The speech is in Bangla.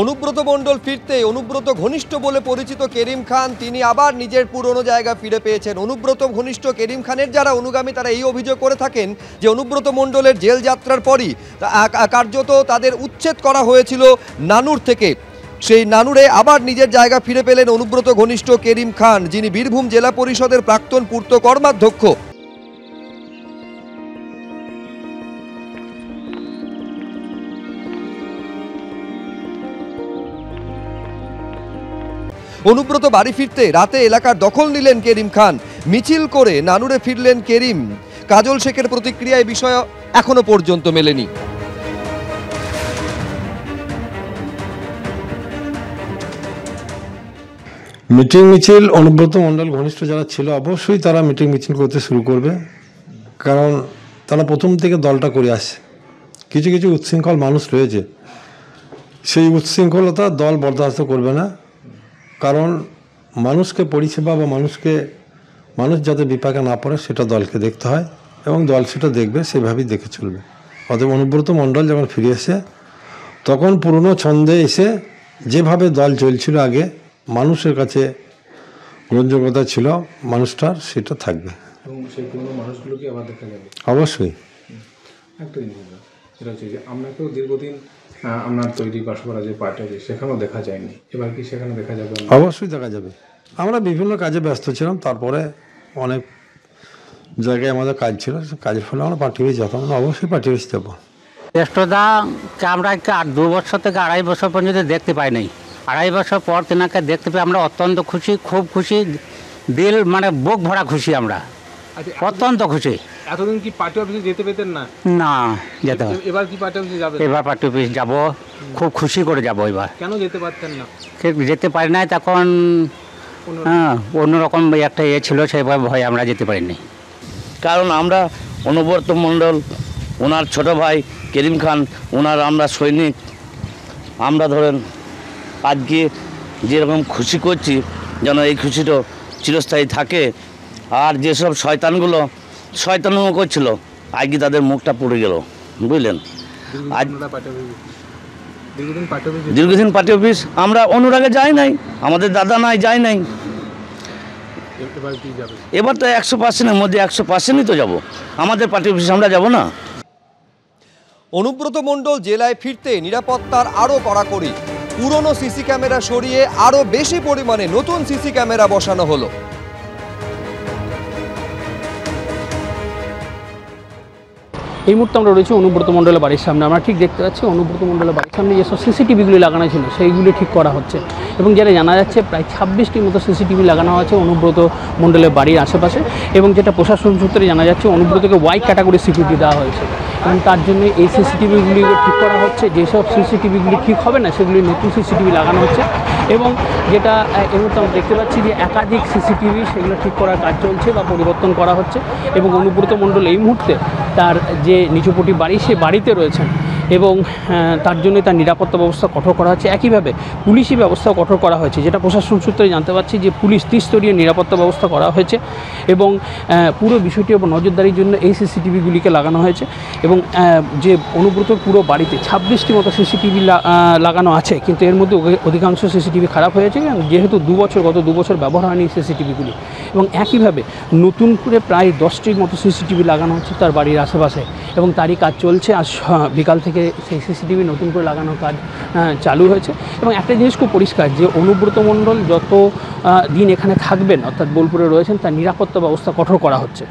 অনুব্রত মণ্ডল ফিরতে অনুব্রত ঘনিষ্ঠ বলে পরিচিত করিম খান তিনি আবার নিজের পুরনো জায়গা ফিরে পেয়েছেন। অনুব্রত ঘনিষ্ঠ করিম খানের যারা অনুগামী তারা এই অভিযোগ করে থাকেন যে অনুব্রত মণ্ডলের জেল যাত্রার পরই কার্যত তাদের উচ্ছেদ করা হয়েছিল নানুর থেকে। সেই নানুরে আবার নিজের জায়গা ফিরে পেলেন অনুব্রত ঘনিষ্ঠ করিম খান, যিনি বীরভূম জেলা পরিষদের প্রাক্তন পূর্ত কর্মাধ্যক্ষ। অনুব্রত বাড়ি ফিরতে রাতে এলাকার দখল নিলেন করিম খান। মিছিল করে নানুরে ফিরলেন করিম। কাজল শেখের প্রতিক্রিয়া এই বিষয়ে এখনো পর্যন্ত মেলেনি। মিটিং মিছিল অনুব্রত মণ্ডল ঘনিষ্ঠ যারা ছিল অবশ্যই তারা মিটিং মিছিল করতে শুরু করবে, কারণ তারা প্রথম থেকে দলটা করে আসছে। কিছু কিছু উচ্ছৃঙ্খল মানুষ রয়েছে, সেই উচ্ছৃঙ্খলতা দল বরদাস্ত করবে না। কারণ মানুষকে পরিষেবা বা মানুষ যাতে বিপাকে না পড়ে সেটা দলকে দেখতে হয় এবং দল সেটা দেখবে, সেভাবেই দেখে চলবে। অতএব অনুব্রত মণ্ডল যখন ফিরে এসে তখন পুরনো ছন্দে এসে যেভাবে দল চলছিল আগে, মানুষের কাছে গ্রহণযোগ্যতা ছিল মানুষটার, সেটা থাকবে এবং সেই পুরনো মানুষগুলোকে আবার দেখা যাবে অবশ্যই। একটা জিনিস যেটা হচ্ছে যে আপনাকেও দীর্ঘদিন আপনার তৈরি বাসপাড়া যে পার্টি আছে সেখানেও দেখা যায়নি, এবার কি সেখানে দেখা যাবে? অবশ্যই দেখা যাবে। আমরা বিভিন্ন কাজে ব্যস্ত ছিলাম, তারপরে অনেক জায়গায় আমাদের কাজ ছিল, কাজের ফলে আমরা পার্টি অফিস যেতাম না। অবশ্যই পার্টি অফিস যাবো। জ্যেষ্ঠদাকে আমরা 2 বছর থেকে 2.5 বছর পর্যন্ত দেখতে পাই নাই। 2.5 বছর পর তেনাকে দেখতে পেয়ে আমরা অত্যন্ত খুশি, খুব খুশি, দিল মানে বুক ভরা খুশি, আমরা অত্যন্ত খুশি। এতদিন কি পার্টি অফিসে যেতে পেতেন না? না, যেতে হবে। এবার কি পার্টি অফিসে যাবেন? এবার পার্টি অফিস যাবো, খুব খুশি করে যাবো। এবার কেন যেতে পারতেন না? যেতে পারি নাই তখন, অন্যরকম একটা ছিল, সেভাবে ভয় আমরা যেতে পারিনি। কারণ আমরা অনুব্রত মণ্ডল, ওনার ছোট ভাই করিম খান, ওনার আমরা সৈনিক। আমরা ধরেন আজকে যেরকম খুশি করছি যেন এই খুশিটা চিরস্থায়ী থাকে। আর যেসব শয়তানও করছিল আজকে তাদের মুখটা পুড়ে গেল, বুঝলেন। আজ দীর্ঘদিন পার্টি অফিস আমরা অনুরাগে যাই নাই, আমাদের দাদা নাই, যাই নাই। এবার তো 100%-এর মধ্যে 100%ই তো যাবো। আমাদের পার্টি অফিস আমরা যাব না। অনুব্রত মণ্ডল জেলায় ফিরতে নিরাপত্তার আরও কড়াকড়ি। পুরনো সিসি ক্যামেরা সরিয়ে আরও বেশি পরিমাণে নতুন সিসি ক্যামেরা বসানো হলো। এই মুহূর্তে আমরা রয়েছি অনুব্রত মণ্ডলের বাড়ির সামনে। আমরা ঠিক দেখতে পাচ্ছি অনুব্রত মণ্ডলের বাড়ির সামনে যেসব সিসিটিভিগুলি লাগানো ছিল সেইগুলি ঠিক করা হচ্ছে, এবং যেটা জানা যাচ্ছে প্রায় 26টির মতো সিসিটিভি লাগানো আছে অনুব্রত মণ্ডলের বাড়ির আশেপাশে। এবং যেটা প্রশাসন সূত্রে জানা যাচ্ছে অনুব্রতকে ওয়াই ক্যাটাগরি সিকিউরিটি দেওয়া হয়েছে, এবং তার জন্য এই সিসিটিভিগুলি ঠিক করা হচ্ছে। যেসব সিসিটিভিগুলি ঠিক হবে না সেগুলি নতুন সিসিটিভি লাগানো হচ্ছে। এবং যেটা এই মুহূর্তে আমরা দেখতে পাচ্ছি যে একাধিক সিসিটিভি সেগুলো ঠিক করার কাজ চলছে বা পরিবর্তন করা হচ্ছে। এবং অনুব্রত মণ্ডল এই মুহূর্তে তার যে নিচুপটি বাড়ি সে বাড়িতে রয়েছেন, এবং তার জন্য তার নিরাপত্তা ব্যবস্থা কঠোর করা হচ্ছে। একইভাবে পুলিশি ব্যবস্থাও কঠোর করা হয়েছে, যেটা প্রশাসন সূত্রে জানতে পারছি যে পুলিশ ত্রিস্তরীয় নিরাপত্তা ব্যবস্থা করা হয়েছে। এবং পুরো বিষয়টির উপর নজরদারির জন্য এই সিসিটিভিগুলিকে লাগানো হয়েছে। এবং যে অনুব্রতর পুরো বাড়িতে 26টি মতো সিসিটিভি লাগানো আছে, কিন্তু এর মধ্যে অধিকাংশ সিসিটিভি খারাপ হয়েছে, যেহেতু গত 2 বছর ব্যবহার হয়নি সিসিটিভিগুলি। এবং একইভাবে নতুন করে প্রায় 10টির মতো সিসিটিভি লাগানো হচ্ছে তার বাড়ির আশেপাশে, এবং তারই কাজ চলছে। আজ বিকাল থেকে সেই সিসিটিভি নতুন করে লাগানোর কাজ চালু হয়েছে। এবং একটা জিনিস খুব পরিষ্কার যে অনুব্রত মণ্ডল যত দিন এখানে থাকবেন, অর্থাৎ বোলপুরে রয়েছেন, তার নিরাপত্তা ব্যবস্থা কঠোর করা হচ্ছে।